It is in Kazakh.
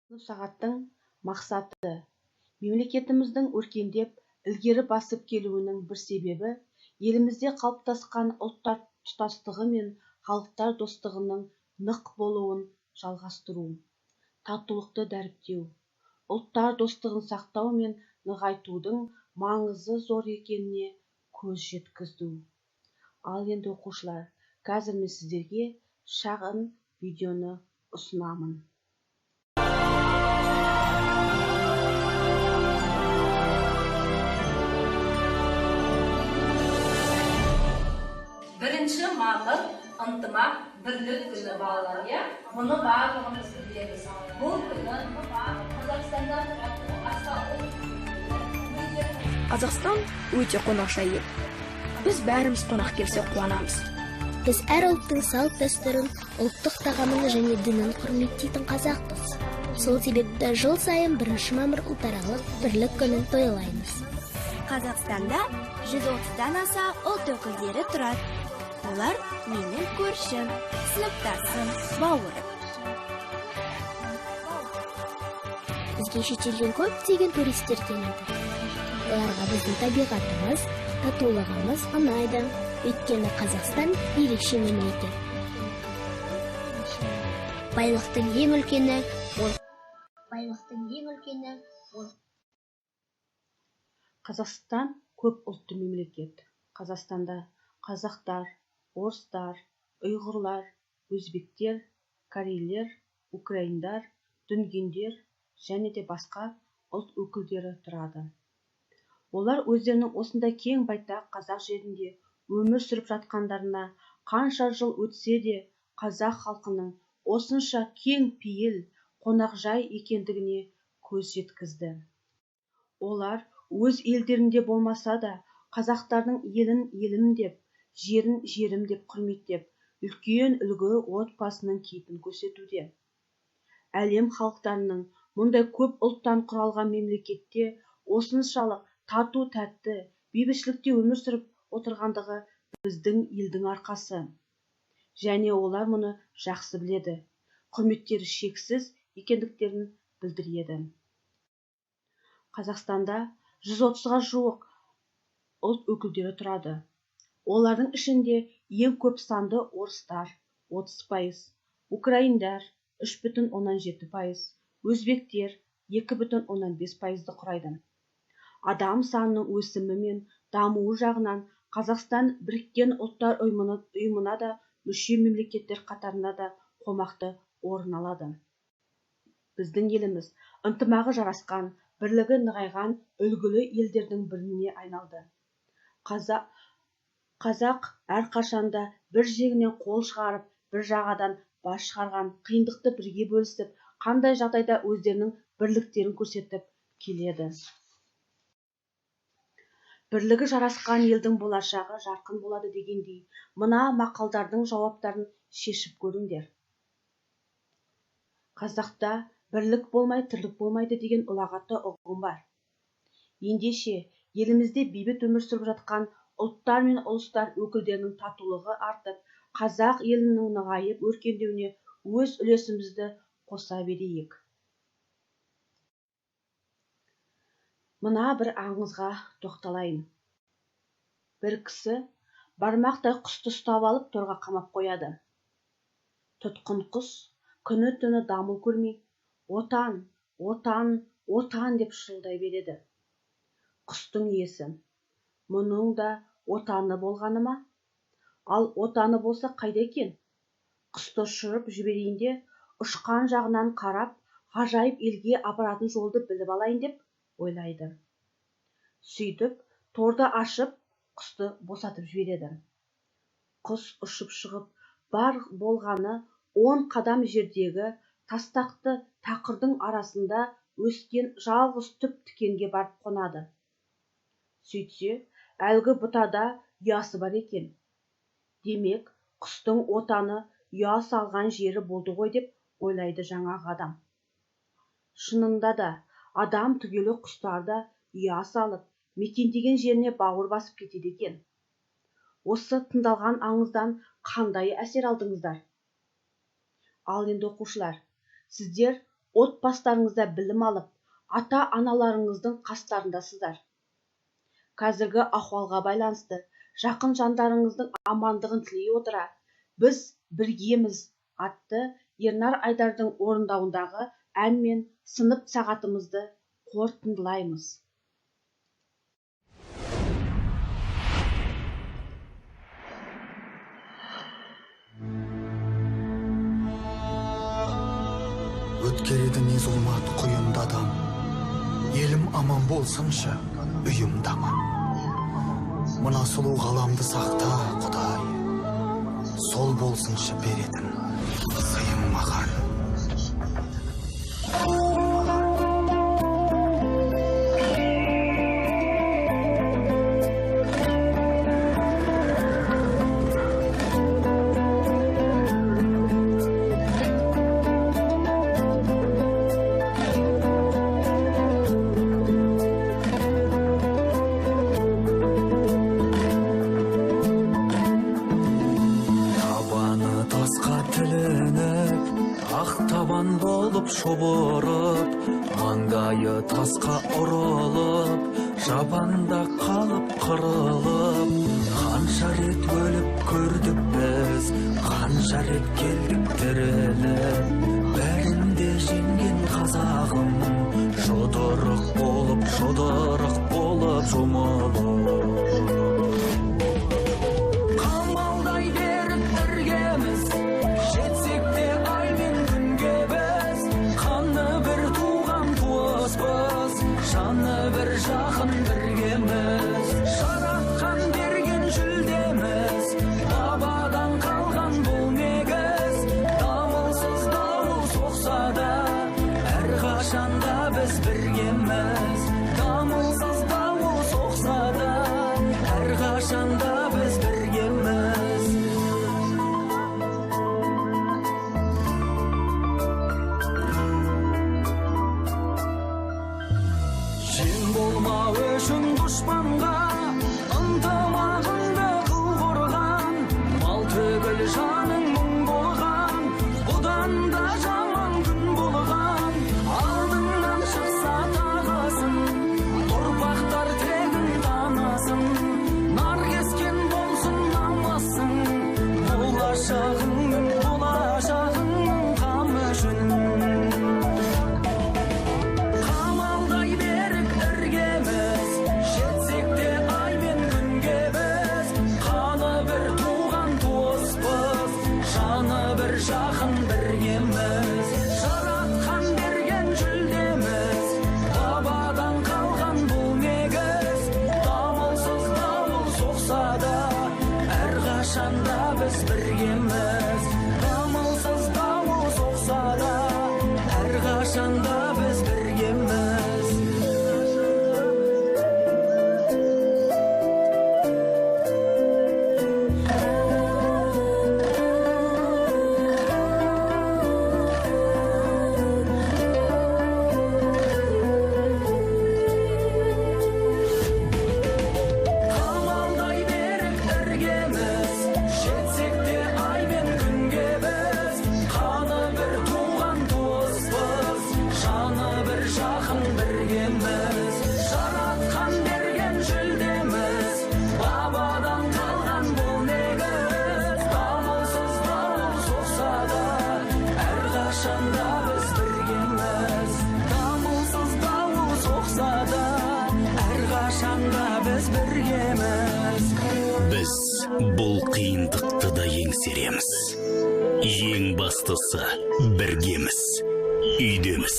Сағаттың мақсаты мемлекетіміздің өркендеп ілгері басып келуінің бір себебі елімізде қалыптасқан ұлттар тұтастығы мен халықтар достығының нық болуын жалғастыру, татулықты дәріптеу, ұлттар достығын сақтау мен нығайтудың маңызы зор екеніне көз жеткізу. Ал енді оқушылар, қазір мен сіздерге шағын видеоны ұсынамын. Бірінші мамыр ынтымақ бірлік күні балалар, иә? Бұны барлығымыз білеміз. Бұл күні Қазақстанда Қазақстан өте қонақжай ел. Біз бәріміз қонақ келсе қуанамыз. Біз әр ұлттың салт-дәстүрін, ұлттық тағамын және дінін құрметтейтін қазақпыз. Сол себепті жыл сайын 1 мамыр ұлтаралық бірлік күнін тойлаймыз. Қазақстанда 130-дан аса ұлт өкілдері тұрады. Олар менің көршім, сыныптасым, бауырым. Бізге шетелден көптеген туристер келеді. Оларға біздің табиғатымыз, татулығымыз ұнайды. Өйткені Қазақстан ерекше мемлекет. Байлықтың ең үлкені ол. Қазақстан көп ұлтты мемлекет. Қазақстанда қазақтар, орыстар, ұйғырлар, өзбектер, корейлер, украиндар, дүнгендер және де басқа ұлт өкілдері тұрады. Олар өздерінің осындай кең байтақ қазақ жерінде өмір сүріп жатқандарына қанша жыл өтсе де қазақ халқының осынша кең пейіл, қонақжай екендігіне көз жеткізді. Олар өз елдерінде болмаса да қазақтардың елін елім деп, жерін жерім деп құрметтеп, үлкен үлгі отбасының кейпін көрсетуде. Әлем халықтарының мұндай көп ұлттан құралған мемлекетте осыншалық тату-тәтті, бейбітшілікте өмір сүріп отырғандығы біздің елдің арқасы. Және олар мұны жақсы біледі, құрметтері шексіз екендіктерін білдіреді. Қазақстанда 130-ға жуық ұлт өкілдері тұрады. Олардың ішінде ең көп санды орыстар 30%, украиндар 3,7%, өзбектер 2,5%-ды құрайды. Адам санының өсімі мен дамуы жағынан Қазақстан Біріккен ұлттар ұйымына да мүше мемлекеттер қатарында да қомақты орын алады. Біздің еліміз ынтымағы жарасқан, бірлігі нығайған үлгілі елдердің біріне айналды. Қазақ әрқашанда бір жеңнен қол шығарып, бір жағадан бас шығарған, қиындықты бірге бөлісіп, қандай жағдайда өздерінің бірліктерін көрсетіп келеді. Бірлігі жарасқан елдің болашағы жарқын болады дегендей, мына мақалдардың жауаптарын шешіп көріңдер. Қазақта бірлік болмай тірлік болмайды деген ұлағатты ұғым бар. Ендеше, елімізде бейбіт өмір сүріп жатқан ұлттар мен ұлыстар өкілдерінің татулығы артып, қазақ елінің нығайып өркендеуіне өз үлесімізді қоса берейік. Мына бір аңызға тоқталайын. Бір кісі бармақтай құсты ұстап алып торға қамап қояды. Тұтқын құс күні түні дамыл көрмей, отан, отан, отан деп шырылдай береді. Құстың иесі, мұның да отаны болғаны ма? Ал отаны болса қайда екен? Құсты ұшырып жіберейін де, ұшқан жағынан қарап, ғажайып елге апаратын жолды біліп алайын деп ойлайды. Сөйтіп, торды ашып, құсты босатып жібереді. Құс ұшып шығып, бар болғаны 10 қадам жердегі тастақты тақырдың арасында өскен жалғыз түп тікенге барып қонады. Сөйтсе, әлгі бұтада ұясы бар екен. Демек, құстың отаны ұя салған жері болды ғой деп ойлайды жаңағы адам. Шынында да, адам түгелі құстарда ұя салып, мекендеген жеріне бауыр басып кетеді екен. Осы тыңдалған аңыздан қандай әсер алдыңыздар? Ал енді оқушылар, сіздер отбасыларыңызда білім алып, ата-аналарыңыздың қастарындасыздар. Қазіргі ахуалға байланысты жақын жандарыңыздың амандығын тілей отыра, біз біргеміз атты Ернар Айдардың орындауындағы ән мен сынып сағатымызды қорытындылаймыз. Өткереді не зұлмат құйында адам, елім аман болсыншы, үйім даман. Мына сұлу ғаламды сақта, Құдай, сол болсыншы беретін сыйым маған. Шобырып, маңдайы тасқа ұрылып, жабанда қалып қырылып, қанша рет өліп көрдік біз, қанша рет келдік тіріліп, бәрінде жеңген қазағым, жұдырық болып жұмылып. Қамалдай беріп іргеміз, жетсек те ай мен күнге біз, қаны бір туған туыспыз, жаны бір жақын біргеміз. Жаратқан берген жүлдеміз, бабадан қалған бұл негіз. Дамылсыз дауыл соқса да, әрқашанда біз біргеміз. Дамылсыз дауыл соқса да, әрқашанда біз біргеміз. Жен болмау үшін дұшпанға, ынтымағыңды қыл қорған, мал түгіл жаның мұң болған, бұдан да жаман күн болған. Алдыңнан шықса тағысын, ұрпақтар тегін танысын, нар кескен болсын намысың, болашағыңның қамы үшін. Қамалдай берік іргеміз, жетсек те ай мен күнге біз, қаны бір туған туыспыз, жаны бір жақын біргеміз. Жаратқан берген жүлдеміз, бабадан қалған бұл негіз. Дамылсыз дауыл соқса да, әрқашанда біз біргеміз. Дамылсыз дауыл соқса да, әрқашанда біз біргеміз. Қамалдай берік іргеміз, жетсек те ай мен күнге біз, қаны бір туған туыспыз, жаны бір жақын біргеміз. Жаратқан берген жүлдеміз, бабадан қалған бұл негіз. Дамылсыз дауыл соқса да, әрқашанда біз біргеміз. Дамылсыз дауыл соқса да, әрқашанда біз біргеміз. Біз бұл қиындықты да еңсереміз. Ең бастысы біргеміз, үйдеміз.